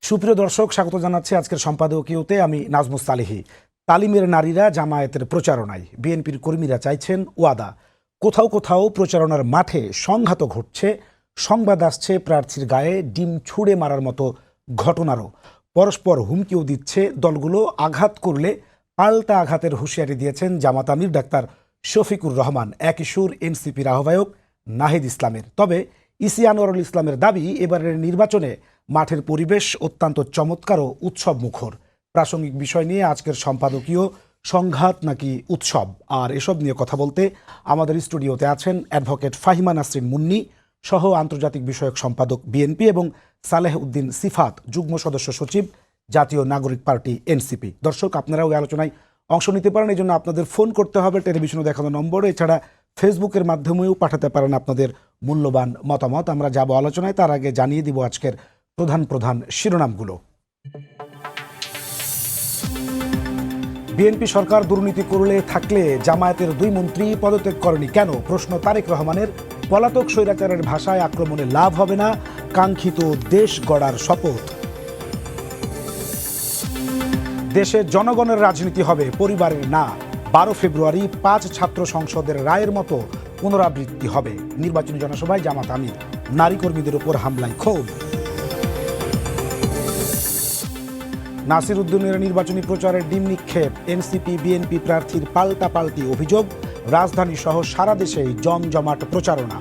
সুপ্রিয় দর্শক, স্বাগত জানাচ্ছি আজকের সম্পাদকীয়তে। আমি নাজমুস সালেহী। তালিমের নারীরা জামায়াতের প্রচারণায়, বিএনপির কর্মীরা চাইছেন ওয়াদা। কোথাও কোথাও প্রচারণার মাঠে সংঘাত ঘটছে, সংবাদ আসছে প্রার্থীর গায়ে ডিম ছুঁড়ে মারার মতো ঘটনারও। পরস্পর হুমকিও দিচ্ছে দলগুলো, আঘাত করলে পাল্টা আঘাতের হুঁশিয়ারি দিয়েছেন জামাত আমির ডাক্তার শফিকুর রহমান, একই সুর এনসিপির আহ্বায়ক নাহিদ ইসলামের। তবে ইসি আনোয়ারুল ইসলামের দাবি, এবারের নির্বাচনে মাঠের পরিবেশ অত্যন্ত চমৎকার ও উৎসব মুখর। প্রাসঙ্গিক বিষয় নিয়ে আজকের সম্পাদকীয় সংঘাত নাকি উৎসব, আর এসব নিয়ে কথা বলতে আমাদের স্টুডিওতে আছেন অ্যাডভোকেট ফাহিমা নাসরিন মুন্নি সহ আন্তর্জাতিক বিষয়ক সম্পাদক বিএনপি, এবং সালেহ উদ্দিন সিফাত, যুগ্ম সদস্য সচিব, জাতীয় নাগরিক পার্টি এনসিপি। দর্শক, আপনারাও এই আলোচনায় অংশ নিতে পারেন। এই জন্য আপনাদের ফোন করতে হবে টেলিভিশনে দেখানো নম্বরে। এছাড়া ফেসবুকের মাধ্যমেও পাঠাতে পারেন আপনাদের মূল্যবান মতামত। আমরা যাব আলোচনায়, তার আগে জানিয়ে দিব আজকের প্রধান প্রধান শিরোনামগুলো। বিএনপি সরকার দুর্নীতি করলে থাকলে জামায়াতের দুই মন্ত্রী পদত্যাগ করেনি কেন? প্রশ্ন তারেক রহমানের। পলাতক স্বৈরাচারের ভাষায় আক্রমণে লাভ হবে না, কাঙ্ক্ষিত দেশ গড়ার শপথ। দেশে জনগণের রাজনীতি হবে, পরিবারের না। 12 ফেব্রুয়ারি 5 ছাত্র সংসদের রায়ের মতো পুনরাবৃত্তি হবে। নির্বাচনী জনসভায় জামাত আমির। নারী কর্মীদের উপর হামলায় ক্ষোভ। নাসির উদ্দিনের নির্বাচনী প্রচারের ডিম নিক্ষেপ। এনসিপি বিএনপি প্রার্থীর পাল্টাপাল্টি অভিযোগ। রাজধানী সহ সারা দেশেই জমজমাট প্রচারণা।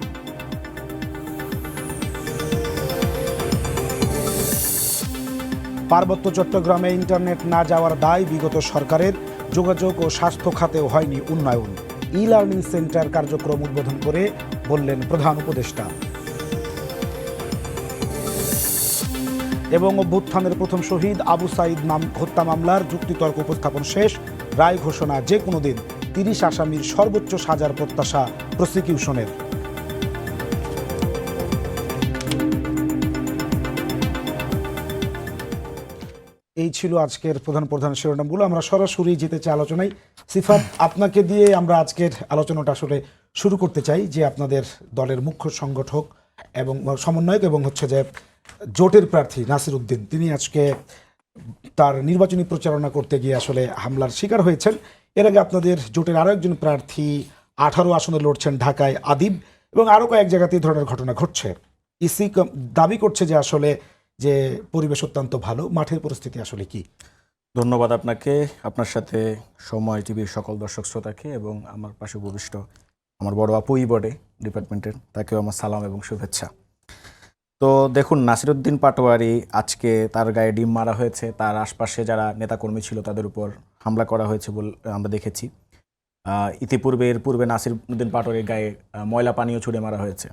পার্বত্য চট্টগ্রামে ইন্টারনেট না যাওয়ার দায় বিগত সরকারের। যোগাযোগ ও স্বাস্থ্য খাতেও হয়নি উন্নয়ন। ই লার্নিং সেন্টার কার্যক্রম উদ্বোধন করে বললেন প্রধান উপদেষ্টা। এবং অভ্যুত্থানের প্রথম শহীদ আবু সাঈদ হত্যা মামলার যুক্তিতর্ক উপস্থাপন শেষ। রায় ঘোষণা যে কোনো দিন। 30 আসামির সর্বোচ্চ সাজার প্রত্যাশা প্রসিকিউশনের। এই ছিল আজকের প্রধান প্রধান শিরোনামগুলো। আমরা সরাসরি যেতে চাই আলোচনায়। সিফাত, আপনাকে দিয়ে আমরা আজকের আলোচনাটা আসলে শুরু করতে চাই, যে আপনাদের দলের মুখ্য সংগঠক এবং সমন্বয়ক এবং হচ্ছে যে জোটের প্রার্থী নাসির উদ্দিন, তিনি আজকে তার নির্বাচনী প্রচারণা করতে গিয়ে আসলে হামলার শিকার হয়েছেন। এর আগে আপনাদের জোটের আরও একজন প্রার্থী 18 আসনে লড়ছেন ঢাকায়, আদিব, এবং আরও কয়েক জায়গাতে এই ধরনের ঘটনা ঘটছে। ইসি দাবি করছে যে আসলে যে পরিবেশ অত্যন্ত ভালো, মাঠের পরিস্থিতি আসলে কি? ধন্যবাদ আপনাকে, আপনার সাথে সময় টিভির সকল দর্শক শ্রোতাকে এবং আমার পাশে উপবিষ্ট আমার বড় আপু বডে ডিপার্টমেন্টের, তাকেও আমার সালাম এবং শুভেচ্ছা। তো দেখুন, নাসির উদ্দিন পাটোয়ারি আজকে তার গায়ে ডিম মারা হয়েছে, তার আশপাশে যারা নেতাকর্মী ছিল তাদের উপর হামলা করা হয়েছে বলে আমরা দেখেছি। এর পূর্বে নাসির উদ্দিন পাটোয়ারির গায়ে ময়লা পানীয় ছুড়ে মারা হয়েছে।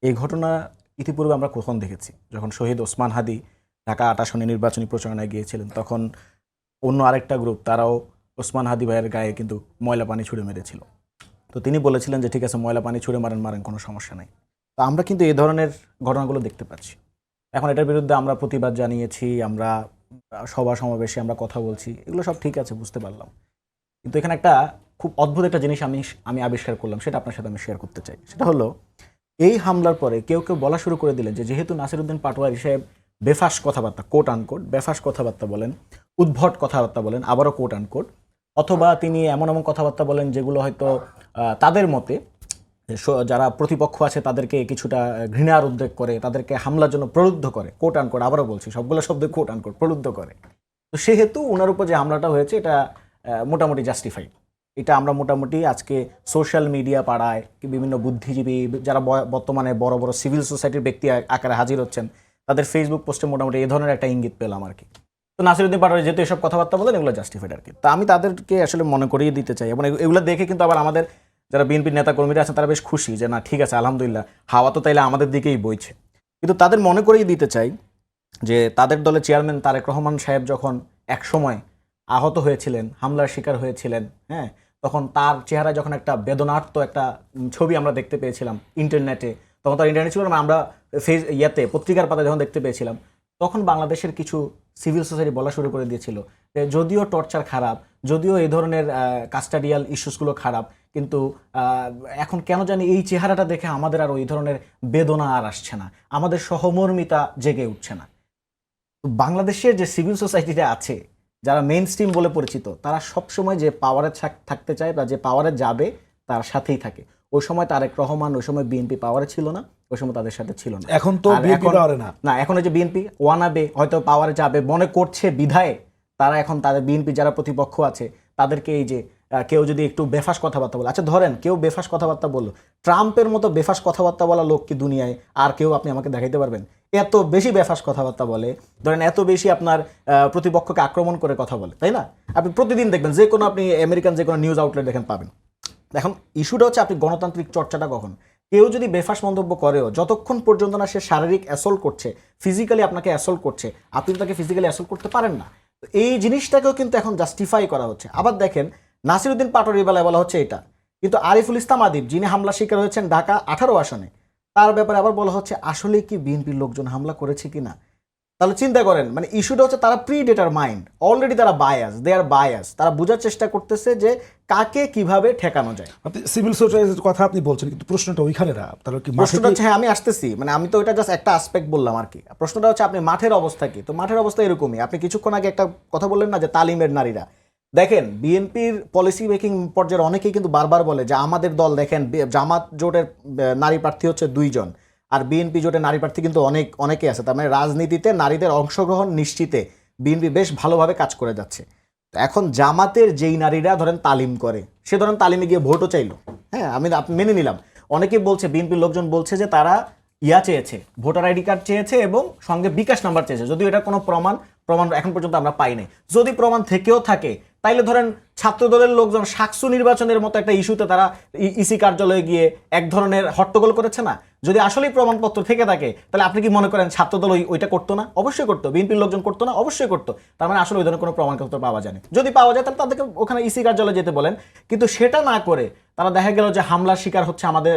এই ঘটনা ইতিপূর্বে আমরা কখন দেখেছি? যখন শহীদ ওসমান হাদি ঢাকা 8 আসনে নির্বাচনী প্রচারণায় গিয়েছিলেন, তখন অন্য আরেকটা গ্রুপ তারাও ওসমান হাদি ভাইয়ের গায়ে কিন্তু ময়লা পানি ছুড়ে মেরেছিল। তো তিনি বলেছিলেন যে ঠিক আছে, ময়লা পানি ছুড়ে মারেন, কোনো সমস্যা নাই। তো আমরা কিন্তু এই ধরনের ঘটনাগুলো দেখতে পাচ্ছি। এখন এটার বিরুদ্ধে আমরা প্রতিবাদ জানিয়েছি, আমরা সভা সমাবেশে আমরা কথা বলছি, এগুলো সব ঠিক আছে, বুঝতে পারলাম। কিন্তু এখানে একটা খুব অদ্ভুত একটা জিনিস আমি আবিষ্কার করলাম, সেটা আপনার সাথে আমি শেয়ার করতে চাই। সেটা হলো, এই হামলার পরে কেউ কেউ বলা শুরু করে দিলেন যে যেহেতু নাসির উদ্দিন পাটোয়ারি সাহেব বেফাস কথাবার্তা, কোট আনকোট বেফাস কথাবার্তা বলেন, উদ্ভট কথাবার্তা বলেন, আবারও কোট আনকোট, অথবা তিনি এমন এমন কথাবার্তা বলেন যেগুলো হয়তো তাদের মতে যারা প্রতিপক্ষ আছে তাদেরকে কিছুটা ঘৃণার উদ্রেক করে, তাদেরকে হামলার জন্য প্রলুব্ধ করে, কোট আনকোট, আবারও বলছি সবগুলো শব্দ কোট আনকোট, প্রলুব্ধ করে। তো সেহেতু ওনার উপর যে হামলাটা হয়েছে এটা মোটামুটি জাস্টিফাইড। এটা আমরা মোটামুটি আজকে সোশ্যাল মিডিয়া পাড়ায় বিভিন্ন বুদ্ধিজীবী যারা বর্তমানে বড় বড় সিভিল সোসাইটির ব্যক্তি আকারে হাজির হচ্ছেন, তাদের ফেসবুক পোস্টে মোটামুটি এই ধরনের একটা ইঙ্গিত পেলাম আর কি। তো নাসির উদ্দিন পাটোয়ারি যেহেতু এসব কথাবার্তা বলেন, এগুলো জাস্টিফাইড আর কি। তো আমি তাদেরকে আসলে মনে করিয়ে দিতে চাই, এবং এগুলো দেখে কিন্তু আবার আমাদের যারা বিএনপির নেতাকর্মীরা আছেন তারা বেশ খুশি যে না, ঠিক আছে, আলহামদুলিল্লাহ, হাওয়া তো তাইলে আমাদের দিকেই বইছে। কিন্তু তাদের মনে করিয়ে দিতে চাই যে তাদের দলের চেয়ারম্যান তারেক রহমান সাহেব যখন একসময় আহত হয়েছিলেন, হামলার শিকার হয়েছিলেন, হ্যাঁ, তখন তার চেহারায় যখন একটা বেদনার্ত একটা ছবি আমরা দেখতে পেয়েছিলাম ইন্টারনেটে, তখন তার ইন্টারনেট ছিল না, আমরা পত্রিকার পাতায় যখন দেখতে পেয়েছিলাম, তখন বাংলাদেশের কিছু সিভিল সোসাইটি বলা শুরু করে দিয়েছিল যে যদিও টর্চার খারাপ, যদিও এই ধরনের কাস্টাডিয়াল ইস্যুসগুলো খারাপ, কিন্তু এখন কেন জানি এই চেহারাটা দেখে আমাদের আর ওই ধরনের বেদনা আর আসছে না, আমাদের সহমর্মিতা জেগে উঠছে না। বাংলাদেশের যে সিভিল সোসাইটিটা আছে, যারা মেইন স্ট্রিম বলে পরিচিত, তারা সবসময় যে পাওয়ারে থাকতে চায় বা যে পাওয়ারে যাবে তার সাথেই থাকে। ওই সময় তারেক রহমান, ওই সময় বিএনপি পাওয়ারে ছিল না, ওই সময় তাদের সাথে ছিল না। এখন তো আর বিএনপি এখন- পাওয়ারে না। এখন ওই যে বিএনপি ওয়ানাবে হয়তো পাওয়ারে যাবে মনে করছে বিধায় তারা এখন তাদের বিএনপি যারা প্রতিপক্ষ আছে তাদেরকে এই যে কেউ যদি একটু বেফাস কথাবার্তা বলে, আচ্ছা ধরেন কেউ বেফাস কথাবার্তা বললো, ট্রাম্পের মতো বেফাস কথাবার্তা বলা লোক কি দুনিয়ায় আর কেউ আপনি আমাকে দেখাইতে পারবেন? এত বেশি বেফাস কথাবার্তা বলে, ধরেন এত বেশি আপনার প্রতিপক্ষকে আক্রমণ করে কথা বলে, তাই না? আপনি প্রতিদিন দেখবেন যে কোনো আপনি আমেরিকান যে কোনো নিউজ আউটলেট দেখেন পাবেন। এখন ইস্যুটা হচ্ছে আপনি গণতান্ত্রিক চর্চাটা কখন, কেউ যদি বেফাস মন্তব্য করেও যতক্ষণ পর্যন্ত না সে শারীরিক অ্যাসল্ট করছে, ফিজিক্যালি আপনাকে অ্যাসল্ট করছে, আপনি তো তাকে ফিজিক্যালি অ্যাসল্ট করতে পারেন না। তো এই জিনিসটাকেও কিন্তু এখন জাস্টিফাই করা হচ্ছে। আবার দেখেন নাসিরউদ্দিন পাটোয়ারির বেলায় বলা হচ্ছে এটা, কিন্তু আরিফুল ইসলাম আদিব যিনি হামলা শিকার হয়েছেন ঢাকা 18 আসনে, তার ব্যাপারে আবার বলা হচ্ছে আসলে কি বিএনপির লোকজন হামলা করেছে কিনা। তাহলে চিন্তা করেন, মানে ইস্যুটা হচ্ছে তারা প্রিডেটার মাইন্ড, অলরেডি তারা বায়াস, দে আর বায়াস, তারা বোঝার চেষ্টা করতেছে যে কাকে কিভাবে ঠেকানো যায়। আপনি সিভিল সোসাইটির কথা আপনি বলছেন, কিন্তু প্রশ্নটা ওইখানে না। তাহলে কি মাঠে প্রশ্নটা হচ্ছে, হ্যাঁ আমি আসতেছি, মানে আমি তো এটা জাস্ট একটা আসপেক্ট বললাম আর কি। প্রশ্নটা হচ্ছে আপনি মাঠের অবস্থা কি? তো মাঠের অবস্থা এরকমই। আপনি কিছুক্ষণ আগে একটা কথা বললেন না যে তালিমের নারীরা, দেখেন বিএনপির পলিসি মেকিং পর্যায়ের অনেকেই কিন্তু বারবার বলে যে আমাদের দল দেখেন জামাত জোটের নারী প্রার্থী হচ্ছে 2 জন, আর বিএনপি জোটের নারী প্রার্থী কিন্তু অনেকে আছে। তার মানে রাজনীতিতে নারীদের অংশগ্রহণ নিশ্চিতে বিএনপি বেশ ভালোভাবে কাজ করে যাচ্ছে। তো এখন জামাতের যেই নারীরা ধরেন তালিম করে, সে ধরেন তালিমে গিয়ে ভোটও চাইলো, হ্যাঁ আমি মেনে নিলাম, অনেকে বলছে, বিএনপির লোকজন বলছে যে তারা চেয়েছে, ভোটার আইডি কার্ড চেয়েছে এবং সঙ্গে বিকাশ নাম্বার চেয়েছে, যদিও এটা কোনো প্রমাণ এখন পর্যন্ত আমরা পাই নাই। যদি প্রমাণ থেকেও থাকে তাইলে ধরেন ছাত্র দলের লোকজন সাকসু নির্বাচনের মতো একটা ইস্যুতে তারা ইসি কার্যালয়ে গিয়ে এক ধরনের হট্টগোল করেছে না। যদি আসলেই প্রমাণপত্র থেকে থাকে তাহলে আপনি কি মনে করেন ছাত্রদল ওইটা করতো না? অবশ্যই করতো। বিএনপির লোকজন করতো না? অবশ্যই করতো। তার মানে আসলে ওই ধরনের কোনো প্রমাণপত্র পাওয়া যায়নি। যদি পাওয়া যায় তাহলে তাদেরকে ওখানে ইসি কার্যালয়ে যেতে বলেন। কিন্তু সেটা না করে তারা দেখা গেল যে হামলার শিকার হচ্ছে আমাদের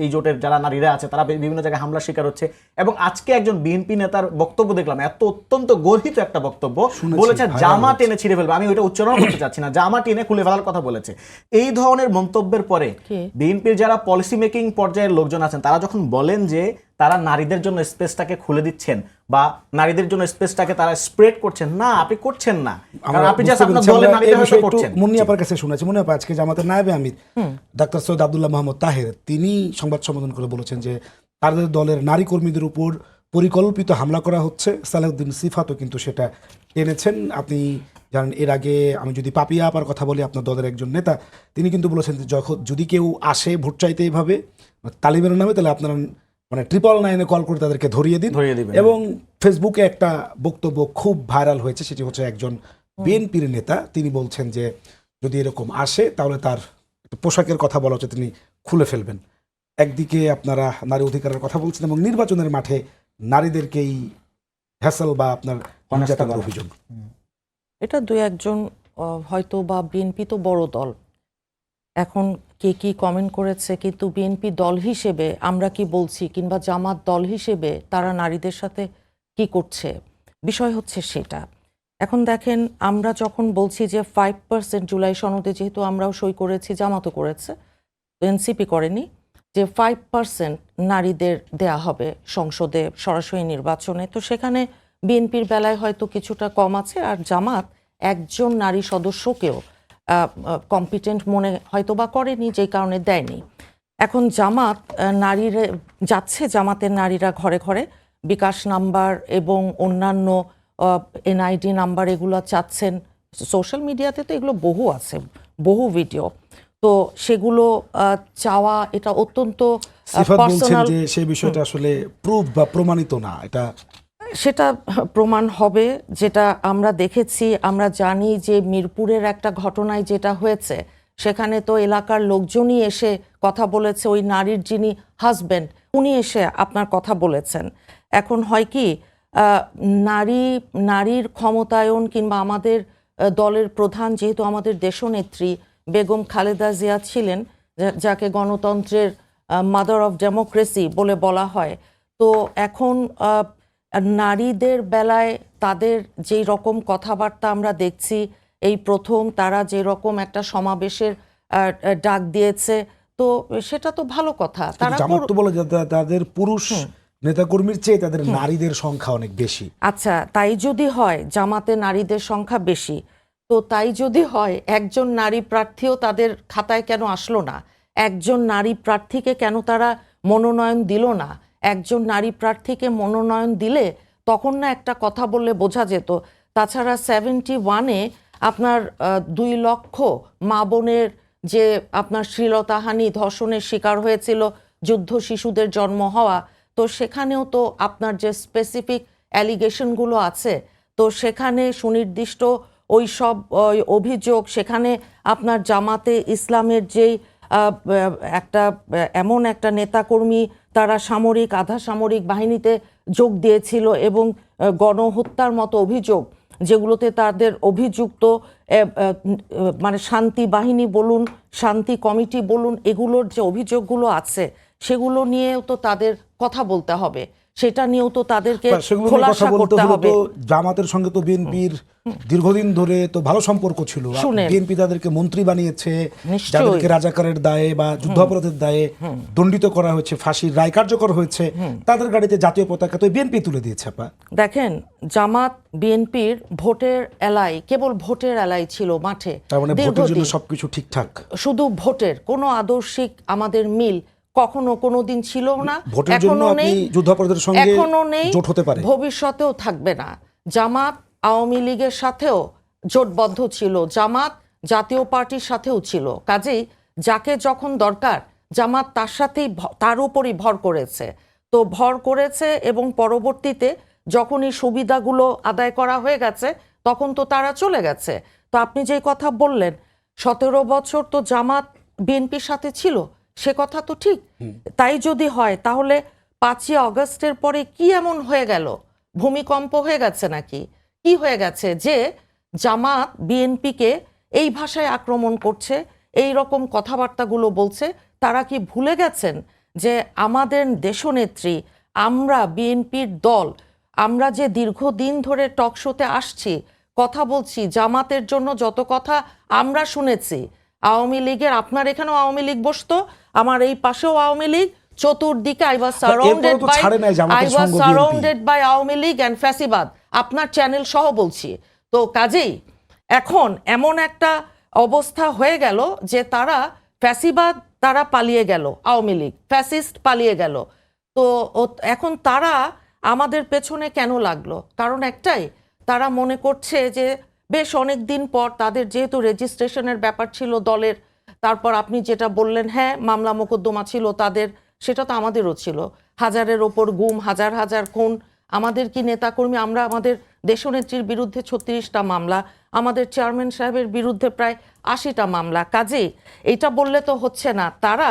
এই জোটের যারা নারীরা আছে, তারা বিভিন্ন জায়গায় হামলার শিকার হচ্ছে। এবং আজকে একজন বিএনপি নেতার বক্তব্য দেখলাম, এত অত্যন্ত গর্হিত একটা বক্তব্য, বলেছে জামা টেনে ছিঁড়ে ফেলবে। আমি ওইটা উচ্চারণ করতে চাচ্ছি না, জামা টেনে খুলে ফেলার কথা বলেছে। এই ধরনের মন্তব্যের পরে বিএনপির যারা পলিসি মেকিং পর্যায়ের লোকজন আছেন তারা যখন বলেন যে তারা নারীদের জন্য স্পেসটাকে খুলে দিচ্ছেন বা নারীদের জন্য স্পেসটাকে তারা স্প্রেড করছেন, না আপনি করছেন না, কারণ আপনি জাস্ট আপনার দলের নারীদের হয়তো করছেন। মুন্নি আপার কাছে শুনেছি, মুন্নি আপা আজকে জামাতের নায়েবে আমির ডাক্তার সৈয়দ আব্দুল্লাহ মোহাম্মদ তাহের তিনি সংবাদ সম্বোধন করে বলেছেন যে তাদের দলের নারী কর্মীদের উপর পরিকল্পিত হামলা করা হচ্ছে। সালেউদ্দিন সিফাতও কিন্তু সেটা এনেছেন। আপনি জানেন, এর আগে আমি যদি পাপিয়া আপার কথা বলি, আপনার দলের একজন নেতা, তিনি কিন্তু বলেছেন যে যদি কেউ আসে ভোট চাইতে এইভাবে তালিমের নামে, তাহলে আপনারা মানে 999 কল করে তাদেরকে ধরিয়ে দিন। এবং ফেসবুকে একটা বক্তব্য খুব ভাইরাল হয়েছে, সেটি হচ্ছে একজন বিএনপির নেতা, তিনি বলছেন যে যদি এরকম আসে তাহলে তার পোশাকের কথা বলা হচ্ছে, তিনি খুলে ফেলবেন। একদিকে আপনারা নারী অধিকারের কথা বলছেন এবং নির্বাচনের মাঠে নারীদেরকেই হ্যাসেল বা আপনার নির্যাতনের অভিযোগ। এটা দুই একজন হয়তো, বা বিএনপি তো বড় দল, এখন কে কি কমেন্ট করেছে, কিন্তু বিএনপি দল হিসেবে আমরা কি বলছি, কিংবা জামাত দল হিসেবে তারা নারীদের সাথে কি করছে, বিষয় হচ্ছে সেটা। এখন দেখেন, আমরা যখন বলছি যে 5% জুলাই সনদে, যেহেতু আমরাও সই করেছি, জামাতও করেছে, এনসিপি করেনি, যে 5% নারীদের দেয়া হবে সংসদে সরাসরি নির্বাচনে, তো সেখানে বিএনপির বেলায় হয়তো কিছুটা কম আছে, আর জামাত একজন নারী সদস্যকেও কম্পিটেন্ট মনে হয়তো বা করেনি, যেই কারণে দেয়নি। এখন জামাত নারীরা যাচ্ছে, জামাতের নারীরা ঘরে ঘরে বিকাশ নাম্বার এবং অন্যান্য এনআইডি নাম্বার এগুলো চাচ্ছেন। সোশ্যাল মিডিয়াতে তো এগুলো বহু আছে, বহু ভিডিও, তো সেগুলো চাওয়া এটা অত্যন্ত সিফাত বলছেন পার্সোনাল। যে সেই বিষয়টা আসলে প্রুফ বা প্রমাণিত না, এটা সেটা প্রমাণ হবে, যেটা আমরা দেখেছি। আমরা জানি যে মিরপুরের একটা ঘটনায় যেটা হয়েছে, সেখানে তো এলাকার লোকজনই এসে কথা বলেছে, ওই নারীর যিনি হাজবেন্ড উনি এসে আপনার কথা বলেছেন। এখন হয় কি, নারীর ক্ষমতায়ন, কিংবা আমাদের দলের প্রধান যেহেতু আমাদের দেশনেত্রী বেগম খালেদা জিয়া ছিলেন, যাকে গণতন্ত্রের মাদার অফ ডেমোক্রেসি বলে বলা হয়, তো এখন নারীদের বেলায় তাদের যেই রকম কথাবার্তা আমরা দেখছি, এই প্রথম তারা যে রকম একটা সমাবেশের ডাক দিয়েছে, তো সেটা তো ভালো কথা। তারা জামাত তো বলে যে তাদের পুরুষ নেতাকর্মীর চেয়ে তাদের নারীদের সংখ্যা অনেক বেশি। আচ্ছা, তাই যদি হয় জামাতে নারীদের সংখ্যা বেশি, তো তাই যদি হয় একজন নারী প্রার্থীও তাদের খাতায় কেন আসলো না? একজন নারী প্রার্থীকে কেন তারা মনোনয়ন দিল না? একজন নারী প্রার্থীকে মনোনয়ন দিলে তখন না একটা কথা বললে বোঝা যেত। তাছাড়া 71-এ আপনার 2 লক্ষ মা বোনের যে আপনার শ্লীলতাহানি ধর্ষণের শিকার হয়েছিল, যুদ্ধ শিশুদের জন্ম হওয়া, তো সেখানেও তো আপনার যে স্পেসিফিক অ্যালিগেশনগুলো আছে, তো সেখানে সুনির্দিষ্ট ওই সব অভিযোগ, সেখানে আপনার জামাতে ইসলামের যেই একটা এমন একটা নেতাকর্মী তারা সামরিক আধা সামরিক বাহিনীতে যোগ দিয়েছিল এবং গণহত্যার মতো অভিযোগ, যেগুলোতে তাদের অভিযুক্ত মানে শান্তি বাহিনী বলুন, শান্তি কমিটি বলুন, এগুলোর যে অভিযোগগুলো আছে সেগুলো নিয়েও তো তাদের কথা বলতে হবে, সেটা নিয়েও তো তাদেরকে সেগুলো নিয়ে খোলাসা কথা বলতে করতে হলে হবে। তো জামাতের সঙ্গে তো বিএনপির দীর্ঘদিন ধরে তো ভালো সম্পর্ক ছিল। শুনেন। বিএনপি তাদেরকে মন্ত্রী বানিয়েছে, নিশ্চয়ই। যাদেরকে রাজাকারের দায়ে বা যুদ্ধাপরাধের দায়ে দণ্ডিত করা হয়েছে, ফাঁসির রায় কার্যকর হয়েছে, তাদের গাড়িতে জাতীয় পতাকা তো বিএনপি তুলে দিয়েছে। আপা দেখেন, জামাত বিএনপির ভোটের এলাই, কেবল ভোটের এলাই ছিল মাঠে তার মানে ভোটের জন্য দীর্ঘদিন। সবকিছু ঠিকঠাক। শুধু ভোটের কোনো আদর্শিক আমাদের মিল কখনো কোনোদিন ছিল না, ভোটের জন্য এখনো আপনি নেই, যুদ্ধাপরাধের সঙ্গে এখনো নেই, জোট হতে পারে, ভবিষ্যতেও থাকবে না। জামাত আওয়ামী লীগের সাথেও জোটবদ্ধ ছিল, জামাত জাতীয় পার্টির সাথেও ছিল। কাজেই যাকে যখন দরকার জামাত তার সাথেই তার উপরই ভর করেছে। তো ভর করেছে এবং পরবর্তীতে যখনই সুবিধাগুলো আদায় করা হয়ে গেছে তখন তো তারা চলে গেছে। তো আপনি যে কথা বললেন 17 বছর তো জামাত বিএনপির সাথে ছিল, সে কথা তো ঠিক। তাই যদি হয় তাহলে 5ই আগস্টের পরে কি এমন হয়ে গেল? ভূমিকম্প হয়ে গেছে নাকি? কি হয়ে গেছে যে জামাত বিএনপিকে এই ভাষায় আক্রমণ করছে, এই রকম কথাবার্তাগুলো বলছে? তারা কি ভুলে গেছেন যে আমাদের দেশনেত্রী, আমরা বিএনপির দল, আমরা যে দীর্ঘদিন ধরে টক শোতে আসছি, কথা বলছি, জামাতের জন্য যত কথা আমরা শুনেছি, আওয়ামী লীগের, আপনার এখানেও আওয়ামী লীগ বসতো, আমার এই পাশেও আওয়ামী লীগ, চতুর্দিকে I was surrounded by Awami League and ফ্যাসিবাদ, আপনার চ্যানেল সহ বলছি। তো কাজেই এখন এমন একটা অবস্থা হয়ে গেল যে তারা ফ্যাসিবাদ, তারা পালিয়ে গেল, আওয়ামী লীগ ফ্যাসিস্ট পালিয়ে গেল। তো এখন তারা আমাদের পেছনে কেন লাগলো? কারণ একটাই, তারা মনে করছে যে বেশ অনেক দিন পর তাদের যেহেতু রেজিস্ট্রেশনের ব্যাপার ছিল দলের, তারপর আপনি যেটা বললেন, হ্যাঁ মামলা মোকদ্দমা ছিল তাদের, সেটা তো আমাদেরও ছিল, হাজারের ওপর গুম, হাজার হাজার খুন, আমাদের কি নেতাকর্মী, আমরা আমাদের দেশনেত্রীর বিরুদ্ধে 36টা মামলা, আমাদের চেয়ারম্যান সাহেবের বিরুদ্ধে প্রায় 80টা মামলা। কাজেই এটা বললে তো হচ্ছে না। তারা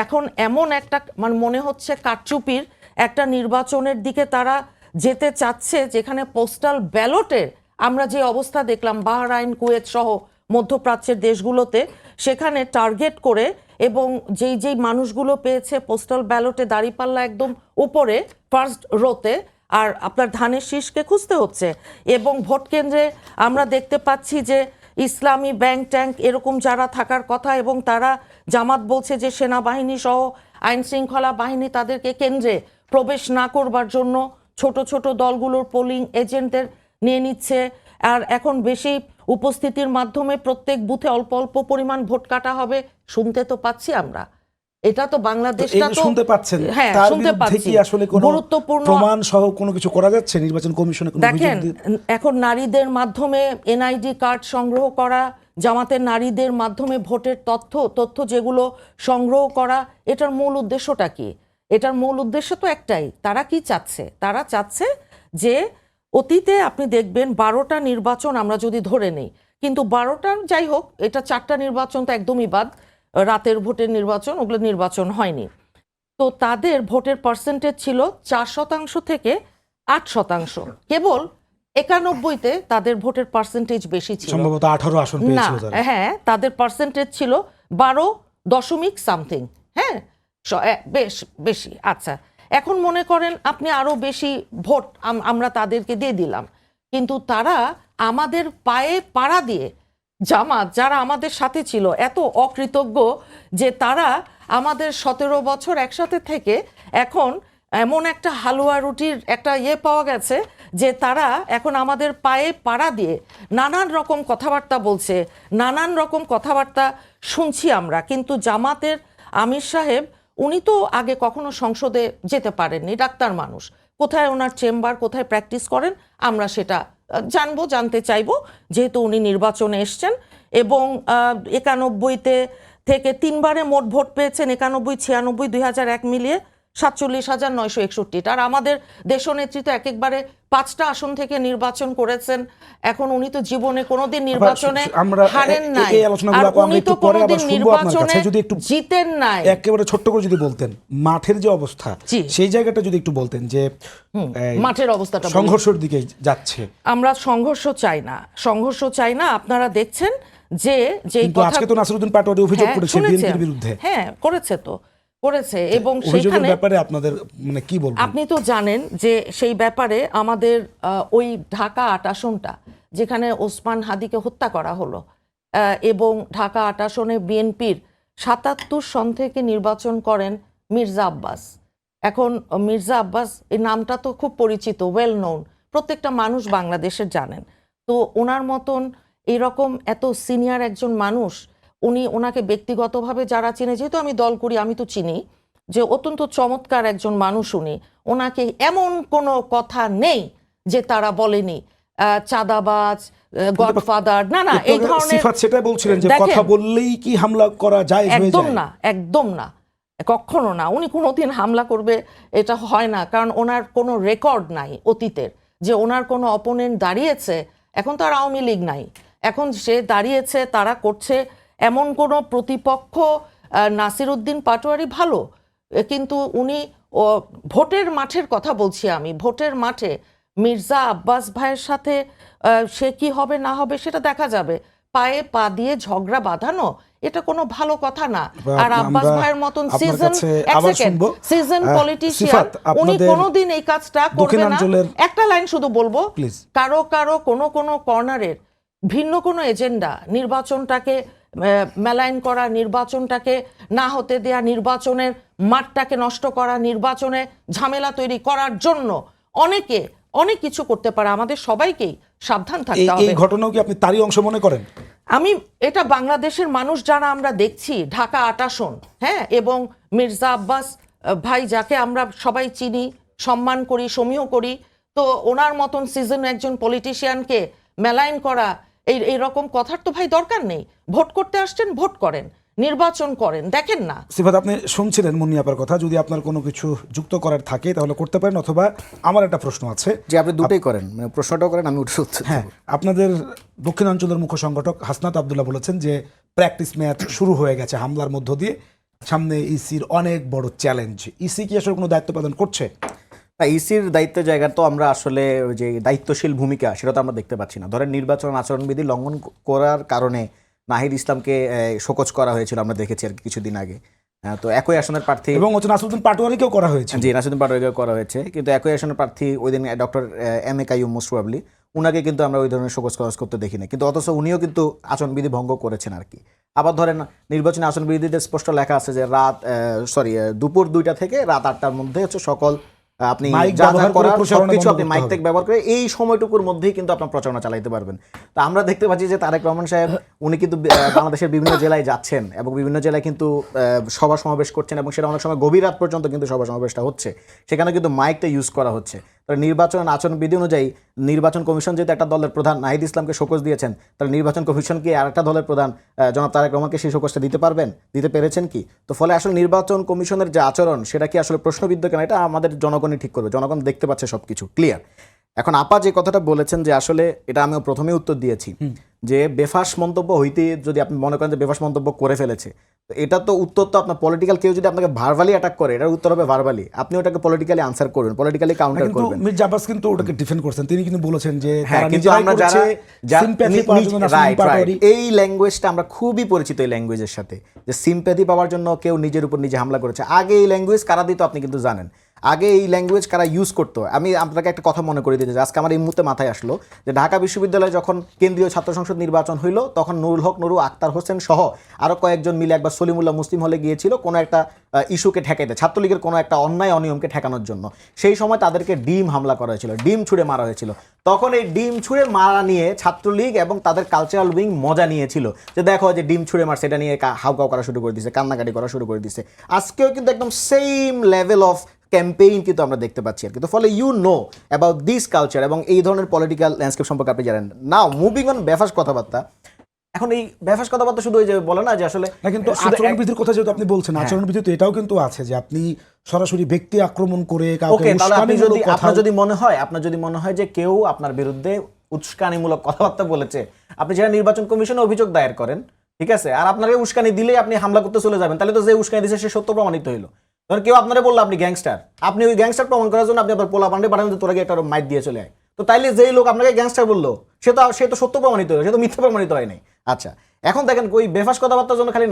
এখন এমন একটা মানে মনে হচ্ছে কারচুপির একটা নির্বাচনের দিকে তারা যেতে চাচ্ছে, যেখানে পোস্টাল ব্যালটের আমরা যে অবস্থা দেখলাম বাহরাইন, কুয়েত সহ মধ্যপ্রাচ্যের দেশগুলোতে, সেখানে টার্গেট করে এবং যেই মানুষগুলো পেয়েছে পোস্টাল ব্যালটে দাঁড়িপাল্লা একদম উপরে ফার্স্ট রোতে, আর আপনার ধানের শীষকে খুঁজতে হচ্ছে। এবং ভোট কেন্দ্রে আমরা দেখতে পাচ্ছি যে ইসলামী ব্যাংক ট্যাঙ্ক এরকম যারা থাকার কথা, এবং তারা জামাত বলছে যে সেনাবাহিনী সহ আইন শৃঙ্খলা বাহিনী তাদেরকে কেন্দ্রে প্রবেশ না করবার জন্য ছোট ছোট দলগুলোর পোলিং এজেন্টদের নিয়ে নিচ্ছে। আর এখন বেশি উপস্থিতির মাধ্যমে প্রত্যেক বুথে অল্প অল্প পরিমাণ ভোট কাটা হবে, শুনতে তো পাচ্ছি আমরা। এটা তো বাংলাদেশটা তো শুনতে পাচ্ছেন, হ্যাঁ তার শুনতে বিরুদ্ধে পাচ্ছি। কি আসলে কোনো গুরুত্বপূর্ণ প্রমাণ সহ কোনো কিছু করা যাচ্ছে নির্বাচন কমিশনে? দেখেন, এখন নারীদের মাধ্যমে এনআইডি কার্ড সংগ্রহ করা, জামাতের নারীদের মাধ্যমে ভোটের তথ্য যেগুলো সংগ্রহ করা, এটার মূল উদ্দেশ্যটা কি? এটার মূল উদ্দেশ্য তো একটাই, তারা কি চাচ্ছে? তারা চাচ্ছে যে অতীতে আপনি দেখবেন 12টা নির্বাচন আমরা যদি ধরে নেই, কিন্তু 12টার যাই হোক, এটা 4টা নির্বাচন তো একদমই বাদ, রাতের ভোটের নির্বাচন, ওগুলো নির্বাচন হয়নি। তো তাদের ভোটের পার্সেন্টেজ ছিল 4% থেকে 8%। কেবল 91-তে তাদের ভোটের পার্সেন্টেজ বেশি ছিল, সম্ভবত 18 আসন না পেয়েছিল তারা। হ্যাঁ তাদের পার্সেন্টেজ ছিল 12.something, হ্যাঁ বেশ বেশি। আচ্ছা, এখন মনে করেন আপনি আরো বেশি ভোট আমরা তাদেরকে দিয়ে দিলাম, কিন্তু তারা আমাদের পায়ে পাড়া দিয়ে, জামাত যারা আমাদের সাথে ছিল এত অকৃতজ্ঞ যে তারা আমাদের 17 বছর একসাথে থেকে এখন এমন একটা হালুয়া রুটির একটা পাওয়া গেছে যে তারা এখন আমাদের পায়ে পাড়া দিয়ে নানান রকম কথাবার্তা বলছে, নানান রকম কথাবার্তা শুনছি আমরা। কিন্তু জামাতের আমির সাহেব উনি তো আগে কখনো সংসদে যেতে পারেননি, ডাক্তার মানুষ, কোথায় ওনার চেম্বার, কোথায় প্র্যাকটিস করেন আমরা সেটা জানতে চাইবো, যেহেতু উনি নির্বাচনে এসছেন। এবং 91-তে থেকে 3বারে মোট ভোট পেয়েছেন, 91, 96, 2001 মিলিয়ে 47,961। আর আমাদের দেশনেত্রী তো একবারে 5টা আসন থেকে নির্বাচন করেছেন। এখন উনি তো জীবনে কোনোদিন নির্বাচনে হারেন নাই, আর উনি তো কোনোদিন নির্বাচনে জিতেন নাই। একেবারে ছোট্ট করে যদি বলতেন মাঠের যে অবস্থা, সেই জায়গাটা যদি একটু বলতেন, যে মাঠের অবস্থাটা সংঘর্ষের দিকে যাচ্ছে। আমরা সংঘর্ষ চাই না, সংঘর্ষ চাই না। আপনারা দেখছেন যে আজকে তো নাসিরউদ্দিন পাটোয়ারি অভিযোগ করেছে বিএনপির বিরুদ্ধে। হ্যাঁ, করেছে এবং সেখানে ব্যাপারে আপনাদের মানে কি বলবেন? আপনি তো জানেন যে সেই ব্যাপারে আমাদের ওই ঢাকা 8 আসনটা যেখানে ওসমান হাদিকে হত্যা করা হলো, এবং ঢাকা 8 আসনে বিএনপির 77 সন থেকে নির্বাচন করেন মির্জা আব্বাস। এখন মির্জা আব্বাস এই নামটা তো খুব পরিচিত, ওয়েল নোন, প্রত্যেকটা মানুষ বাংলাদেশের জানেন। তো ওনার মতন এরকম এত সিনিয়র একজন মানুষ, ওনাকে ব্যক্তিগতভাবে যারা চিনে, যেহেতু আমি দল করি আমি তো চিনি যে অত্যন্ত চমৎকার একজন মানুষ উনি। ওনাকে এমন কোনো কথা নেই যে তারা বলেনি চাঁদাবাজ, গডফাদার, না এই ধরনের সিফাত সেটা বলছিলেন যে কথা বললেই কি হামলা করা যায়? একদম না, একদম না, কখনো না। উনি কোনোদিন হামলা করবে এটা হয় না, কারণ ওনার কোনো রেকর্ড নাই অতীতের যে ওনার কোনো অপোনেন্ট দাঁড়িয়েছে। এখন তো আর আওয়ামী লীগ নাই, এখন সে দাঁড়িয়েছে, তারা করছে, এমন কোনো প্রতিপক্ষ নাসিরউদ্দিন পাটোয়ারি ভালো, কিন্তু উনি ভোটের মাঠের কথা বলছি আমি, ভোটের মাঠে মির্জা আব্বাস ভাইয়ের সাথে সে কি হবে না হবে সেটা দেখা যাবে। পায়ে পা দিয়ে ঝগড়া বাঁধানো এটা কোনো ভালো কথা না। আর আব্বাস ভাইয়ের মতন সিজন পলিটিশিয়ান উনি কোনোদিন এই কাজটা করবে না। একটা লাইন শুধু বলবো, কারো কোনো কর্নারের ভিন্ন কোনো এজেন্ডা, নির্বাচনটাকে মেলাইন করা, নির্বাচনটাকে না হতে দেয়া, নির্বাচনের মাঠটাকে নষ্ট করা, নির্বাচনে ঝামেলা তৈরি করার জন্য অনেক কিছু করতে পারে। আমাদের সবাইকেই সাবধান থাকতে হবে। এই ঘটনাও কি আপনি তারই অংশ মনে করেন? আমি এটা বাংলাদেশের মানুষ যারা আমরা দেখছি ঢাকা 8 আসন, হ্যাঁ, এবং মির্জা আব্বাস ভাই যাকে আমরা সবাই চিনি, সম্মান করি, সমীহ করি, তো ওনার মতন সিজন একজন পলিটিশিয়ানকে মেলাইন করা, এইরকম কথার তো ভাই দরকার নেই। ভোট করতে আসছেন, ভোট করেন, নির্বাচন করেন, দেখেন না। সিফাত, আপনি শুনছিলেন মুন্নিয়াপার কথা, যদি আপনার কোনো কিছু যুক্ত করার থাকে তাহলে করতে পারেন, অথবা আমার একটা প্রশ্ন আছে। যে আপনি দুটোই করেন, মানে প্রশ্নটাও করেন, আমি উঠে হ্যাঁ, আপনাদের দক্ষিণাঞ্চলের মুখ্য সংগঠক হাসনাত আব্দুল্লাহ বলেছেন যে প্র্যাকটিস ম্যাচ শুরু হয়ে গেছে হামলার মধ্য দিয়ে, সামনে ইসির অনেক বড় চ্যালেঞ্জ। ইসি কি আসলে কোনো দায়িত্ব পালন করছে? ইসির দায়িত্বের জায়গা তো আমরা আসলে যে দায়িত্বশীল ভূমিকা সেটা তো আমরা দেখতে পাচ্ছি না। ধরেন নির্বাচন আচরণবিধি লঙ্ঘন করার কারণে নাহিদ ইসলামকে শোকজ করা হয়েছিল, আমরা দেখেছি আর কিছুদিন আগে। তো একই আসনের প্রার্থী এবং নাসিরউদ্দিন পাটোয়ারিকেও করা হয়েছে। জি, নাসিরউদ্দিন পাটোয়ারিকেও করা হয়েছে, কিন্তু একই আসনের প্রার্থী ওই দিন doctor M.A. Qayyum most probably, উনাকে কিন্তু আমরা ওই ধরনের শোকজ করতে দেখিনি, কিন্তু অথচ উনিও কিন্তু আচরণবিধি ভঙ্গ করেছেন আর কি। আবার ধরেন নির্বাচনী আচরণবিধিতে স্পষ্ট লেখা আছে যে দুপুর 2টা থেকে রাত 8টার মধ্যে হচ্ছে সকল আপনি যা যা করার সবকিছু আপনি মাইক টেক ব্যবহার করে এই সময়টুকুর মধ্যেই কিন্তু আপনার প্রচারণা চালাইতে পারবেন। তো আমরা দেখতে পাচ্ছি যে তারেক রহমান সাহেব উনি কিন্তু বাংলাদেশের বিভিন্ন জেলায় যাচ্ছেন এবং বিভিন্ন জেলায় কিন্তু সভা সমাবেশ করছেন, এবং সেটা অনেক সময় গভীর রাত পর্যন্ত কিন্তু সভা সমাবেশটা হচ্ছে, সেখানে কিন্তু মাইকটা ইউজ করা হচ্ছে। নির্বাচন আচরণবিধি অনুযায়ী নির্বাচন কমিশন যেহেতু একটা দলের প্রধান নাহিদ ইসলামকে শোকজ দিয়েছেন, তাহলে নির্বাচন কমিশন কি আর একটা দলের প্রধান জনাব তারেক রহমানকে সেই শোকজটা দিতে পেরেছেন কি? তো ফলে আসলে নির্বাচন কমিশনের যে আচরণ সেটা কি আসলে প্রশ্নবিদ্ধ কেন, এটা আমাদের জনগণই ঠিক করবে। জনগণ দেখতে পাচ্ছে সবকিছু ক্লিয়ার। এখন আপা যে কথাটা বলেছেন যে আসলে এটা আমিও প্রথমে উত্তর দিয়েছি যে বেফাস মন্তব্য হইতে যদি আপনি মনে করেন যে বেফাস মন্তব্য করে ফেলেছে, তো এটা তো উত্তর তো আপনার পলিটিক্যাল, কেউ যদি আপনাকে ভার্বালি অ্যাটাক করে এটার উত্তর হবে ভার্বালি, আপনি ওটাকে পলিটিক্যালি আনসার করবেন, পলিটিক্যালি কাউন্টার করবেন। মির্জা আব্বাস কিন্তু ওটাকে ডিফেন্ড করছেন, তিনি কিন্তু বলেছেন যে কিন্তু আমরা এই ল্যাঙ্গুয়েজটা আমরা খুবই পরিচিত, এই ল্যাঙ্গুয়েজের সাথে যে সিম্প্যাথি পাওয়ার জন্য কেউ নিজের উপর নিজে হামলা করেছে। আগে এই ল্যাঙ্গুয়েজ কারা দিত আপনি কিন্তু জানেন। আগে এই ল্যাঙ্গুয়েজ কারা ইউজ করতো, আমি আপনাকে একটা কথা মনে করে দিতে চাই, আজকে আমার এই মুহূর্তে মাথায় আসলো যে ঢাকা বিশ্ববিদ্যালয়ে যখন কেন্দ্রীয় ছাত্র সংসদ নির্বাচন হইলো তখন নুরুল হক নুরু, আক্তার হোসেন সহ আরও কয়েকজন মিলে একবার সলিমুল্লাহ মুসলিম হলে গিয়েছিল কোনো একটা ইস্যুকে ঠেকাইতে, ছাত্রলীগের কোনো একটা অন্যায় অনিয়মকে ঠেকানোর জন্য। সেই সময় তাদেরকে ডিম হামলা করা হয়েছিল, ডিম ছুঁড়ে মারা হয়েছিল। তখন এই ডিম ছুঁড়ে মারা নিয়ে ছাত্রলীগ এবং তাদের কালচারাল উইং মজা নিয়েছিল যে দেখো যে ডিম ছুঁড়ে মারছে, এটা নিয়ে হাউকাউ করা শুরু করে দিয়েছে, কান্নাকাটি করা শুরু করে দিয়েছে। আজকেও কিন্তু একদম সেম লেভেল অফ ক্যাম্পেইন কিন্তু আমরা দেখতে পাচ্ছি আর কি। তো ফলে you know about this culture এবং এই ধরনের পলিটিক্যাল ল্যান্ডস্কেপ সম্পর্কে আপনি জানেন। নাও মুভিং অন বেফাস কথাবার্তা, এখন এই বেফাস কথাবার্তা শুধু ওই যে বলে না যে আসলে না, কিন্তু শুধু আচরণবিধির কথা যেহেতু আপনি বলছেন, আচরণবিধিতে এটাও কিন্তু আছে যে আপনি সরাসরি ব্যক্তি আক্রমণ করে কাউকে ওকে, তাহলে আপনি যদি উস্কানিমূলক কথা- আপনার যদি মনে হয় যে কেউ আপনার বিরুদ্ধে উস্কানিমূলক কথাবার্তা বলেছে, আপনি যারা নির্বাচন কমিশনে অভিযোগ দায়ের করেন, ঠিক আছে, আর আপনাকে উস্কানি দিলেই আপনি হামলা করতে চলে যাবেন, তাহলে তো যে উস্কানি দিয়েছে সে সত্য প্রমাণিত হইলো। ধরেন কেউ আপনারা বললো আপনি গ্যাংস্টার, আপনি ওই গ্যাংস্টার প্রমাণ করার জন্য আপনি আপনার পোলা পান্ডে পাঠান যে তোরা গিয়ে একটা মাইট দিয়ে চলে আয়, তো তাইলে যেই লোক আপনাকে গ্যাংস্টার বললো সে তো সত্য প্রমাণিত হলো, সে তো মিথ্যা প্রমাণিত হয় নাই। আচ্ছা, এখন দেখেন ওই বেফাস কথাবার্তার জন্য খালি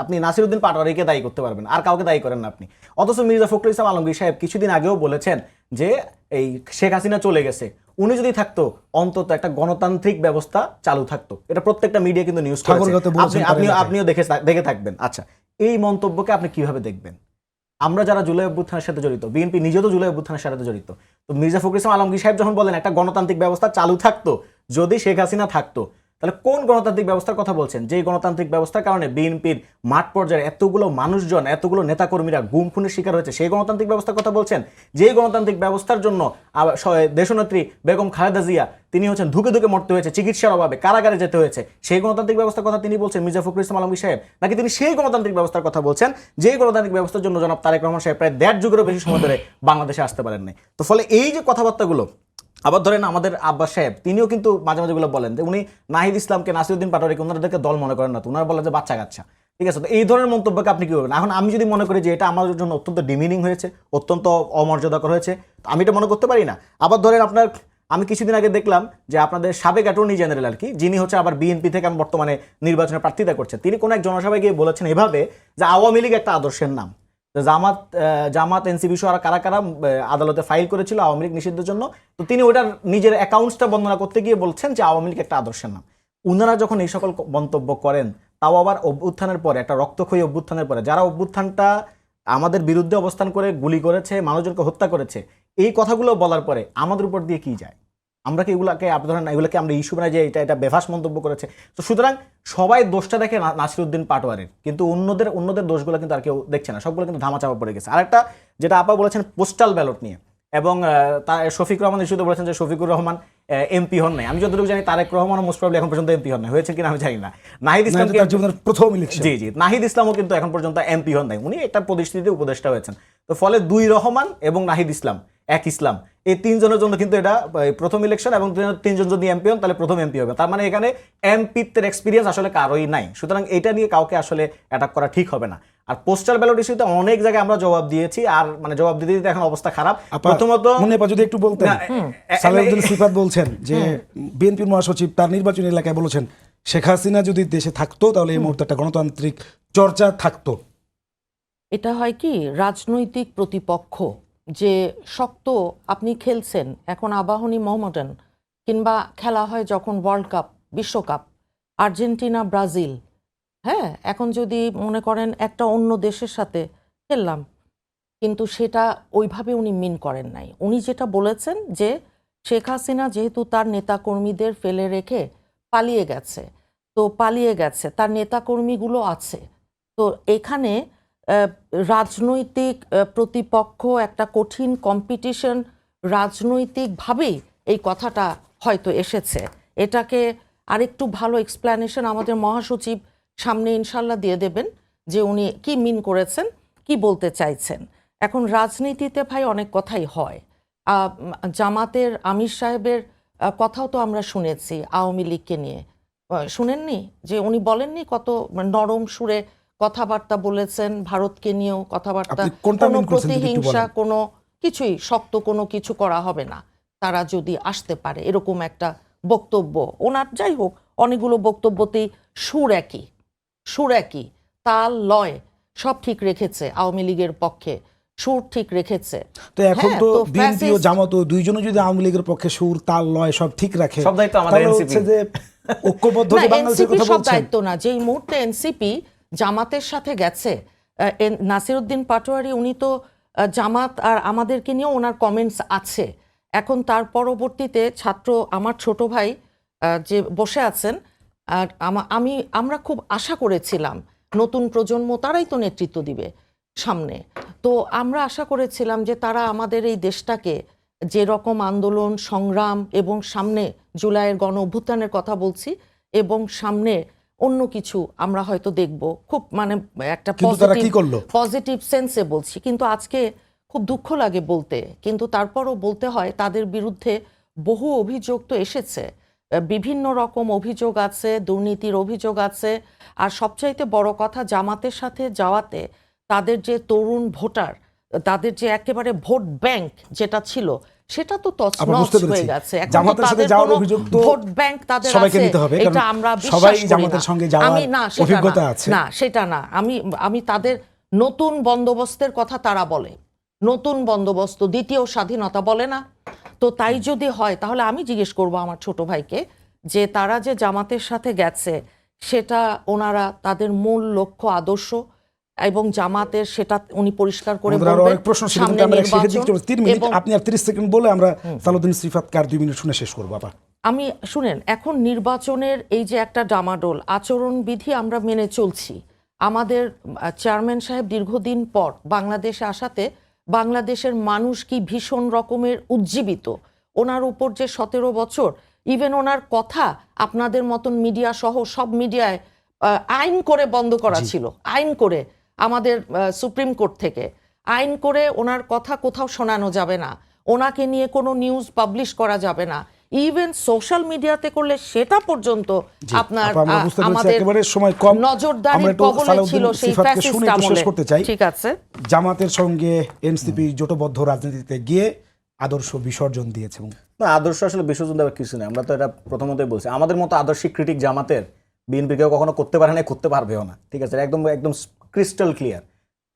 আপনি নাসিরউদ্দিন পাটোয়ারিকে দায়ী করতে পারবেন, আর কাউকে দায়ী করেন না আপনি। অথচ মির্জা ফখরুল ইসলাম আলমগীর সাহেব কিছুদিন আগেও বলেছেন যে এই শেখ হাসিনা চলে গেছে, উনি যদি থাকতো অন্তত একটা গণতান্ত্রিক ব্যবস্থা চালু থাকতো। এটা প্রত্যেকটা মিডিয়া কিন্তু নিউজ ঠাকুরগাঁওতে বলেছেন, আপনিও দেখে থাকবেন। আচ্ছা, এই মন্তব্যকে আপনি কিভাবে দেখবেন? আমরা যারা জুলাই অভ্যুত্থানের সাথে জড়িত, বিএনপি নিজেও তো জুলাই অভ্যুত্থানের সাথে জড়িত, তো মির্জা ফখরুল ইসলাম আলমগীর সাহেব যখন বলেন একটা গণতান্ত্রিক ব্যবস্থা চালু থাকতো যদি শেখ হাসিনা থাকতো, তাহলে কোন গণতান্ত্রিক ব্যবস্থার কথা বলছেন? যেই গণতান্ত্রিক ব্যবস্থার কারণে বিএনপির মাঠ পর্যায়ে এতগুলো মানুষজন, এতগুলো নেতাকর্মীরা গুম খুনের শিকার হয়েছে, সেই গণতান্ত্রিক ব্যবস্থার কথা বলছেন? যেই গণতান্ত্রিক ব্যবস্থার জন্য দেশনেত্রী বেগম খালেদা জিয়া তিনি হচ্ছেন ধুকে ধুকে মরতে হয়েছে, চিকিৎসার অভাবে কারাগারে যেতে হয়েছে, সেই গণতান্ত্রিক ব্যবস্থার কথা তিনি বলছেন মির্জা ফখরুল ইসলাম আলমগীর সাহেব, নাকি তিনি সেই গণতান্ত্রিক ব্যবস্থার কথা বলছেন যেই গণতান্ত্রিক ব্যবস্থার জন্য জনাব তারেক রহমান সাহেব প্রায় 1.5 যুগেরও বেশি সময় ধরে বাংলাদেশে আসতে পারেন নাই? তো ফলে এই যে কথাবার্তাগুলো, আবার ধরেন আমাদের আব্বাস সাহেব তিনিও কিন্তু মাঝে মাঝে গুলো বলেন যে উনি নাহিদ ইসলামকে, নাসিরউদ্দিন পাটোয়ারিকে ওনাদেরকে দল মনে করেন না, তো ওনারা বলেন যে বাচ্চা কাচ্চা, ঠিক আছে। তো এই ধরনের মন্তব্যকে আপনি কি করবেন? এখন আমি যদি মনে করি যে এটা আমাদের জন্য অত্যন্ত ডিমিনিং হয়েছে, অত্যন্ত অমর্যাদাকর হয়েছে, আমি এটা মনে করতে পারি না। আবার ধরেন আমি কিছুদিন আগে দেখলাম যে আপনাদের সাবেক অ্যাটর্নি জেনারেল আর কি, যিনি হচ্ছে আবার বিএনপি থেকে বর্তমানে নির্বাচনে প্রার্থিতা করছেন, তিনি কোনো এক জনসভায় গিয়ে বলেছেন এভাবে যে আওয়ামী লীগ একটা আদর্শের নাম, জামাত এনসিপি সহ কারা কারা আদালতে ফাইল করেছিল আওয়ামী লীগ নিষিদ্ধের জন্য, তো তিনি ওটার নিজের অ্যাকাউন্টসটা বর্ণনা করতে গিয়ে বলছেন যে আওয়ামী লীগ একটা আদর্শের নাম। উনারা যখন এই সকল মন্তব্য করেন, তাও আবার অভ্যুত্থানের পরে, একটা রক্তক্ষয়ী অভ্যুত্থানের পরে, যারা অভ্যুত্থানটা আমাদের বিরুদ্ধে অবস্থান করে গুলি করেছে, মানুষজনকে হত্যা করেছে, এই কথাগুলো বলার পরে আমাদের উপর দিয়ে কি যায়? আমরা কি এগুলোকে এগুলোকে আমরা ইস্যু বানাই যে এটা বেফাস মন্তব্য করেছে? তো সুতরাং সবাই দোষটা দেখে নাসিরউদ্দিন পাটোয়ারির, কিন্তু অন্যদের দোষগুলো কিন্তু আর কেউ দেখছে না, সবগুলো কিন্তু ধামাচাপা পড়ে গেছে। আরেকটা যেটা আপা বলেছেন পোস্টাল ব্যালট নিয়ে, এবং শফিক রহমান ইস্যুতে বলেছেন যে শফিকুর রহমান এমপি হন নাই। আমি যতটুকু জানি তারেক রহমান মোস্ট প্রবলি এখন পর্যন্ত এমপি হন নাই, হয়েছে কিনা আমি জানি না। নাহিদ ইসলাম তার জীবনের প্রথম ইলেকশন। জি, নাহিদ ইসলামও কিন্তু এখন পর্যন্ত এমপি হন নাই, উনি একটা প্রতিষ্ঠিত উপদেষ্টা হয়েছেন। তো ফলে দুই রহমান এবং নাহিদ ইসলাম, এক ইসলাম, এই তিনজনের জন্য কিন্তু এটা প্রথম ইলেকশন, এবং তিনজন যদি এমপি হন তাহলে প্রথম এমপি হবে। তার মানে এখানে এমপিত্বের এক্সপিরিয়েন্স আসলে কারোই নাই। সুতরাং এটা নিয়ে কাউকে আসলে অ্যাটাক করা ঠিক হবে না। আর পোস্টাল ব্যালট ইস্যুতে অনেক জায়গায় আমরা জবাব দিয়েছি, আর মানে জবাব দিতে দিতে এখন অবস্থা খারাপ। প্রথমত মনে যদি একটু বলতেন, সালাউদ্দিন সিফাত বলছেন যে বিএনপির মহাসচিব তার নির্বাচনী এলাকায় বলেছেন শেখ হাসিনা যদি দেশে থাকতো তাহলে এই মুহূর্তে একটা গণতান্ত্রিক চর্চা থাকতো। এটা হয় কি, রাজনৈতিক প্রতিপক্ষ যে শক্ত, আপনি খেলছেন এখন আবাহনী মোহামেডান, কিংবা খেলা হয় যখন ওয়ার্ল্ড কাপ, বিশ্বকাপ, আর্জেন্টিনা ব্রাজিল, হ্যাঁ, এখন যদি মনে করেন একটা অন্য দেশের সাথে খেললাম, কিন্তু সেটা ওইভাবে উনি মিন করেন নাই। উনি যেটা বলেছেন যে শেখ হাসিনা যেহেতু তার নেতাকর্মীদের ফেলে রেখে পালিয়ে গেছে, তো পালিয়ে গেছে, তার নেতাকর্মীগুলো আছে, তো এখানে রাজনৈতিক প্রতিপক্ষ, একটা কঠিন কম্পিটিশন, রাজনৈতিকভাবেই এই কথাটা হয়তো এসেছে। এটাকে আরেকটু ভালো এক্সপ্লেনেশন আমাদের মহাসচিব সামনে ইনশাল্লাহ দিয়ে দেবেন যে উনি কি মিন করেছেন, কি বলতে চাইছেন। এখন রাজনীতিতে ভাই অনেক কথাই হয়। জামাতের আমির সাহেবের কথাও তো আমরা শুনেছি আওয়ামী লীগকে নিয়ে, শুনেননি যে উনি বলেননি কত নরম সুরে কথাবার্তা বলেছেন, ভারতকে নিয়েও কথাবার্তা, কোনো প্রতিহিংসা, কোনো কিছুই, শক্ত কোনো কিছু করা হবে না তারা যদি আসতে পারে, এরকম একটা বক্তব্য ওনার। যাই হোক, অনেকগুলো বক্তব্যতেই সুর একই, তাল লয় সব ঠিক রেখেছে আওয়ামী লীগের পক্ষে, সুর ঠিক রেখেছে। তো এখন হ্যাঁ, তো তো বিএনপি ও fascist- জামাত দুইজনও যদি আওয়ামী লীগের পক্ষে সুর তাল লয় সব ঠিক রাখে, সব দায়িত্ব আমাদের তাহলে NCP হচ্ছে যে ঐক্যবদ্ধ না, যে বাংলাদেশের এনসিপি কথা সব বলছেন। দায়িত্ব না। যেই মুহূর্তে এনসিপি জামাতের সাথে গেছে, নাসিরউদ্দিন পাটোয়ারি উনি তো জামাত আর আমাদেরকে নিয়ে ওনার কমেন্টস আছে। এখন তার পরবর্তীতে ছাত্র আমার ছোট ভাই যে বসে আছেন, আর আমরা খুব আশা করেছিলাম নতুন প্রজন্ম তারাই তো নেতৃত্ব দিবে সামনে। তো আমরা আশা করেছিলাম যে তারা আমাদের এই দেশটাকে যে রকম আন্দোলন সংগ্রাম এবং সামনে জুলাইয়ের গণ অভ্যুত্থানের কথা বলছি, এবং সামনে অন্য কিছু আমরা হয়তো দেখব, খুব মানে একটা কিন্তু তারা কি করলো? পজিটিভ সেন্সে বলছি। কিন্তু আজকে খুব দুঃখ লাগে বলতে, কিন্তু তারপরও বলতে হয় তাদের বিরুদ্ধে বহু অভিযোগ তো এসেছে, বিভিন্ন রকম অভিযোগ আছে, দুর্নীতির অভিযোগ আছে। আর সবচাইতে বড় কথা, জামাতের সাথে যাওয়াতে তাদের যে তরুণ ভোটার, তাদের যে একেবারে ভোট ব্যাংক যেটা ছিল সেটা তো আমরা তছনছ বুঝতে হয়ে পেরেছি। গেছে। এখন তো জামাতের সাথে তাদের যাওয়ার কোনো অভিযোগ তো ভোট ব্যাংক তাদের সবাইকে আছে নিতে হবে, কারণ এটা আমরা বিশ্বাস সবাই করি জামাতের না। সঙ্গে যাওয়ার আমি না, সেটা অভিজ্ঞতা না। আছে। না, সেটা না। আমি তাদের নতুন বন্দোবস্তের কথা তারা বলে, নতুন বন্দোবস্ত, দ্বিতীয় স্বাধীনতা বলে না। তো তাই যদি হয় তাহলে আমি জিজ্ঞেস করব আমার ছোট ভাইকে যে তারা যে জামাতের সাথে গেছে সেটা ওনারা তাদের মূল লক্ষ্য আদর্শ এবং জামাতের সেটা উনি পরিষ্কার করে আমাদের আরো বলবেন। অনেক প্রশ্ন ছিল, সামনে কিন্তু আমরা সেটা নির্বাচন দিকে 3 মিনিট, এবং আপনি আর 30 সেকেন্ড বলে আমরা সালাউদ্দিন সিফাতকে আর 2 মিনিট শুনে শেষ করবো আবার। আমি শুনেন, এখন নির্বাচনের এই যে একটা ডামাডোল আচরণবিধি আমরা মেনে চলছি। আমাদের চেয়ারম্যান সাহেব দীর্ঘদিন পর বাংলাদেশে আসাতে বাংলাদেশের মানুষ কি ভীষণ রকমের উজ্জীবিত। ওনার উপর যে 17 বছর, ইভেন ওনার কথা আপনাদের মতন মিডিয়া সহ সব মিডিয়ায় আইন করে বন্ধ করা ছিল, আইন করে আমাদের সুপ্রিম কোর্ট থেকে আইন করে ওনার কথা কোথাও শোনানো যাবে না, ওনাকে নিয়ে কোনো নিউজ পাবলিশ করা যাবে না, ইভেন সোশ্যাল মিডিয়াতে করলে সেটা পর্যন্ত আপনার আপা, আমরা বুঝতে পেরেছি, আমাদের একেবারে সময় কম। আমরা নজরদারির একটু কবলে সালাউদ্দিন ছিল সেই সিফাতকে ফ্যাসিস্ট শুনে একটু শেষ আমলে। করতে চাই। ঠিক আছে, জামাতের সঙ্গে এনসিপি জোটবদ্ধ রাজনীতিতে গিয়ে আদর্শ বিসর্জন দিয়েছে। না, আদর্শ আসলে বিসর্জন দেওয়ার কিছু নেই। আমরা তো এটা প্রথমতই বলছি, আমাদের মতো আদর্শিক ক্রিটিক জামাতের বিএনপি কেউ কখনো করতে পারে না, করতে পারবেও না। ঠিক আছে, একদম একদম ক্রিস্টাল ক্লিয়ার।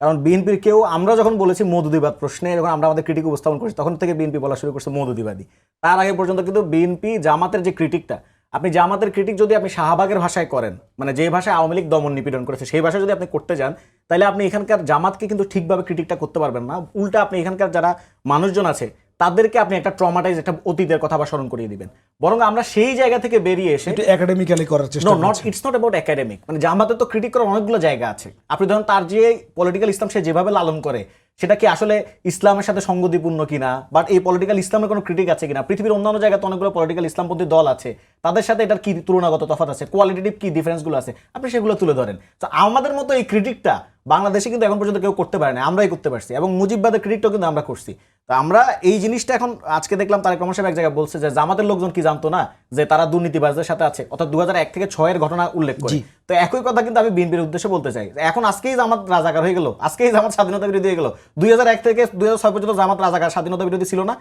কারণ বিএনপির কেউ, আমরা যখন বলেছি মৌদুদিবাদ প্রশ্নে, যখন আমরা আমাদের ক্রিটিক উপস্থাপন করছি তখন থেকে বিএনপি বলা শুরু করছে মৌদুদিবাদী। তার আগে পর্যন্ত কিন্তু বিএনপি জামাতের যে ক্রিটিকটা, আপনি জামাতের ক্রিটিক যদি আপনি শাহবাগের ভাষায় করেন, মানে যে ভাষায় আওয়ামী লীগ দমন নিপীড়ন করেছে সেই ভাষায় যদি আপনি করতে যান, তাহলে আপনি এখানকার জামাতকে কিন্তু ঠিকভাবে ক্রিটিকটা করতে পারবেন না। উল্টা আপনি এখানকার যারা মানুষজন আছে তাদেরকে আপনি একটা ট্রমাটাইজ, একটা অতীতের কথা বা স্মরণ করিয়ে দিবেন। বরং আমরা সেই জায়গা থেকে বেরিয়ে এসে একটু একাডেমিক্যালি করার চেষ্টা করছি। ইটস নট অ্যাবাউট একাডেমিক, মানে জামাতের তো ক্রিটিক করার অনেকগুলো জায়গা আছে। আপনি ধরুন তার যে পলিটিক্যাল ইসলাম সে যেভাবে লালন করে সেটা কি আসলে ইসলামের সাথে সঙ্গতিপূর্ণ কিনা, বাট এই পলিটিক্যাল ইসলামের কোনো ক্রিটিক আছে কিনা, পৃথিবীর অন্যান্য জায়গায় তো অনেকগুলো পলিটিক্যাল ইসলামপন্থী দল আছে, তাদের সাথে এটার কি তুলনাগত তফাৎ আছে, কোয়ালিটেটিভ কি ডিফারেন্সগুলো আছে, আপনি সেগুলো তুলে ধরেন। তো আমাদের মতো এই ক্রিটিকটা বাংলাদেশে কিন্তু এখন পর্যন্ত কেউ করতে পারে না, আমরাই করতে পারছি, এবং মুজিববাদের ক্রিটিকটাও কিন্তু আমরা করছি। তো আমরা এই জিনিসটা এখন আজকে দেখলাম তারেক রহমান সাহেব এক জায়গায় বলছে যে জামাতের লোকজন কি জানতো না যে তারা দুর্নীতিবাজদের সাথে আছে, অর্থাৎ 2001 থেকে 6 এর ঘটনা উল্লেখ করে। তো একই কথা কিন্তু আমি বিএনপির উদ্দেশ্যে বলতে চাই, এখন আজকেই জামাত রাজাকার হয়ে গেল, আজকেই জামাত স্বাধীনতা বিরোধী হয়ে গেল। 2001 থেকে 2006 পর্যন্ত জামাত রাজাকার, স্বাধীনতা বিরোধী ছিল না।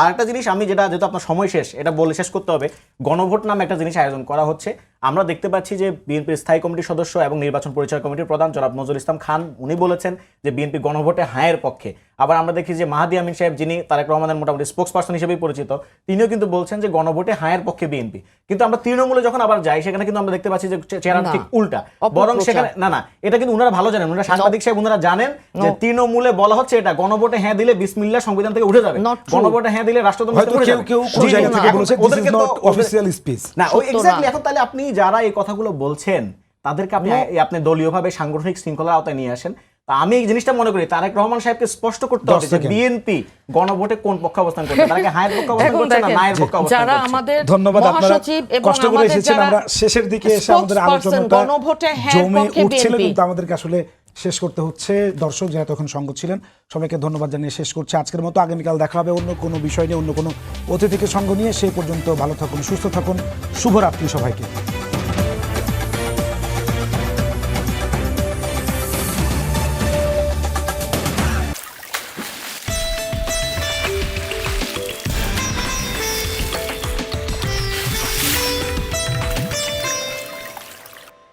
আর একটা জিনিস আমি যেহেতু আপনার সময় শেষ, এটা বলে শেষ করতে হবে, গণভোট নামে একটা জিনিস আয়োজন করা হচ্ছে। আমরা দেখতে পাচ্ছি যে বিএনপির স্থায়ী কমিটির সদস্য এবং নির্বাচন পরিচালনা কমিটির প্রধান জনাব নজরুল ইসলাম খান উনি বলেছেন যে বিএনপি গণভোটে হায়ের পক্ষে। আবার আমরা দেখি যে মাহাদি আমিন সাহেব, যিনি তারেক রহমানের মোটামুটি স্পোক্স পার্সন হিসেবেই পরিচিত, তিনিও কিন্তু বলছেন যে গণভোটে হায়ের পক্ষে বিএনপি। কিন্তু আমরা তৃণমূলে যখন আবার যাই সেখানে কিন্তু আমরা দেখতে পাচ্ছি যে চেহারা ঠিক উল্টা, বরং সেখানে না, এটা কিন্তু উনারা ভালো জানেন, উনারা সাংবাদিক সাহেব, উনারা জানেন যে তৃণমূলে বলা হচ্ছে এটা গণভোটে হ্যাঁ দিলে বিসমিল্লাহ সংবিধান থেকে উঠে যাবে, গণভোটে হ্যাঁ দিলে রাষ্ট্রদ্রোহ হয়তো কেউ কোন জায়গা থেকে বলেছে this is not official speech. না, ওই এক্স্যাক্টলি। এখন তাহলে আপনি যারা এই কথাগুলো বলছেন তাদেরকে আপনি দলীয়ভাবে সাংগঠনিক শৃঙ্খলার আওতায় নিয়ে আসেন। তা আমি এই জিনিসটা মনে করি তারেক রহমান সাহেবকে স্পষ্ট করতে হবে যে বিএনপি গণভোটে কোন পক্ষে অবস্থান করছে, তারা কি হায়ের পক্ষে অবস্থান করছে না নায়ের পক্ষে অবস্থান যারা করছে। আমাদের ধন্যবাদ, আপনারা মহাসচিব এবং কষ্ট করে আমাদের এসেছেন। যারা আমরা শেষের দিকে এসে আমাদের আলোচনাটা গণভোটে হ্যাঁ জমে পক্ষে উঠছিল, বিএনপি। কিন্তু আমাদেরকে আসলে শেষ করতে হচ্ছে। দর্শক যারা তখন সঙ্গ ছিলেন সবাইকে ধন্যবাদ জানিয়ে শেষ করছি আজকের মতো। আগামীকাল দেখা হবে অন্য কোনো বিষয় নিয়ে, অন্য কোনো অতিথিকে সঙ্গ নিয়ে। সেই পর্যন্ত ভালো থাকুন, সুস্থ থাকুন, শুভরাত্রি সবাইকে।